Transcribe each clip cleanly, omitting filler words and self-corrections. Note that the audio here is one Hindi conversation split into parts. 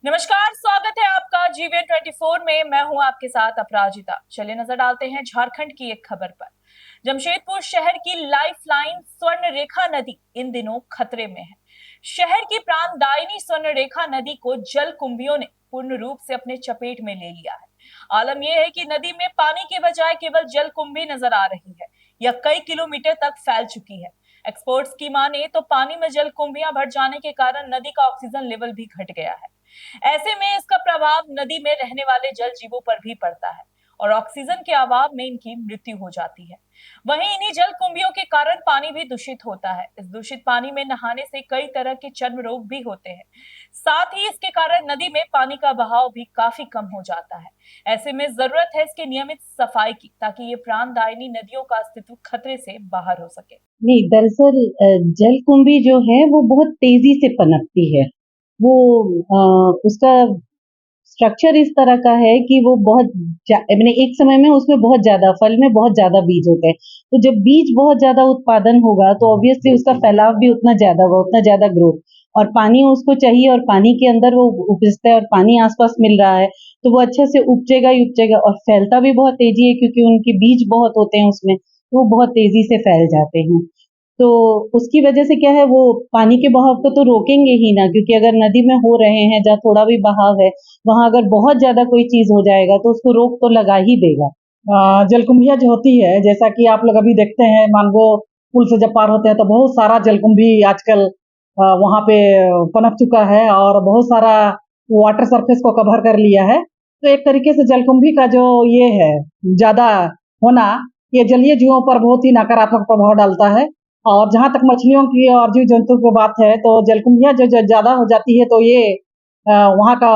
नमस्कार, स्वागत है आपका जीवीएन 24 में। मैं हूं आपके साथ अपराजिता। चलिए नजर डालते हैं झारखंड की एक खबर पर। जमशेदपुर शहर की लाइफलाइन स्वर्ण रेखा नदी इन दिनों खतरे में है। शहर की प्राणदायिनी स्वर्ण रेखा नदी को जल कुंभियों ने पूर्ण रूप से अपने चपेट में ले लिया है। आलम यह है कि नदी में पानी के बजाय केवल जल कुंभी नजर आ रही है। यह कई किलोमीटर तक फैल चुकी है। एक्सपर्ट्स की माने तो पानी में जल कुंभियां भर जाने के कारण नदी का ऑक्सीजन लेवल भी घट गया है। ऐसे में इसका प्रभाव नदी में रहने वाले जल जीवों पर भी पड़ता है और ऑक्सीजन के अभाव में इनकी मृत्यु हो जाती है। वहीं इन्हीं जल कुंभियों के कारण पानी भी दूषित होता है। इस दूषित पानी में नहाने से कई तरह के चर्म रोग भी होते हैं। साथ ही इसके कारण नदी में पानी का बहाव भी काफी कम हो जाता है। ऐसे में जरूरत है इसके नियमित सफाई की, ताकि ये प्राणदायिनी नदियों का अस्तित्व खतरे से बाहर हो सके। नहीं, दरअसल जलकुंभी जो है वो बहुत तेजी से पनपती है। वो उसका स्ट्रक्चर इस तरह का है कि वो मैंने एक समय में उसमें बहुत ज्यादा फल में बहुत ज्यादा बीज होते हैं। तो जब बीज बहुत ज्यादा उत्पादन होगा तो ऑब्वियसली उसका फैलाव भी उतना ज्यादा होगा, उतना ज्यादा ग्रोथ, और पानी उसको चाहिए, और पानी के अंदर वो उपजता है और पानी आसपास मिल रहा है तो वो अच्छे से उपजेगा ही उपजेगा, और फैलता भी बहुत तेजी है क्योंकि उनके बीज बहुत होते हैं उसमें, तो वो बहुत तेजी से फैल जाते हैं। तो उसकी वजह से क्या है, वो पानी के बहाव को तो रोकेंगे ही ना, क्योंकि अगर नदी में हो रहे हैं जहाँ थोड़ा भी बहाव है, वहां अगर बहुत ज्यादा कोई चीज हो जाएगा तो उसको रोक तो लगा ही देगा। जलकुंभियां जो होती है, जैसा कि आप लोग अभी देखते हैं, मानगो पुल से जब पार होते हैं तो बहुत सारा जलकुंभी आजकल वहां पे पनप चुका है और बहुत सारा वाटर सरफेस को कवर कर लिया है। तो एक तरीके से जलकुंभी का जो ये है ज्यादा होना, ये जलीय जीवों पर बहुत ही नकारात्मक प्रभाव डालता है। और जहां तक मछलियों की और जीव जंतु की बात है, तो जलकुंभियां जो ज्यादा हो जाती है तो ये वहाँ का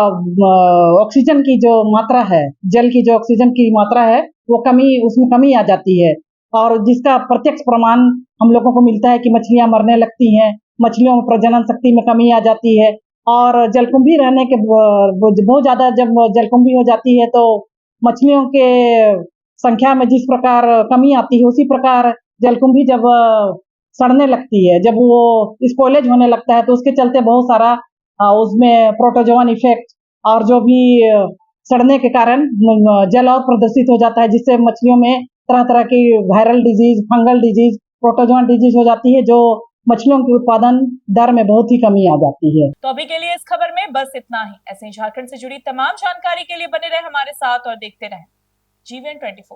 ऑक्सीजन की जो मात्रा है, जल की जो ऑक्सीजन की मात्रा है, वो उसमें कमी आ जाती है। और जिसका प्रत्यक्ष प्रमाण हम लोगों को मिलता है कि मछलियां मरने लगती हैं, मछलियों में प्रजनन शक्ति में कमी आ जाती है। और जलकुंभी रहने के बहुत ज्यादा जब जलकुंभी हो जाती है तो मछलियों के संख्या में जिस प्रकार कमी आती है, उसी प्रकार जलकुंभी जब सड़ने लगती है, जब वो स्पॉइलेज होने लगता है, तो उसके चलते बहुत सारा उसमें प्रोटोजोअन इफेक्ट और जो भी सड़ने के कारण जल और प्रदूषित हो जाता है, जिससे मछलियों में तरह तरह की viral disease, fungal disease, protozoan disease हो जाती है, जो मछलियों के उत्पादन दर में बहुत ही कमी आ जाती है। तो अभी के लिए इस खबर में बस इतना ही। ऐसे ही झारखंड से जुड़ी तमाम जानकारी के लिए बने रहे हमारे साथ और देखते रहें जीवीएन 24।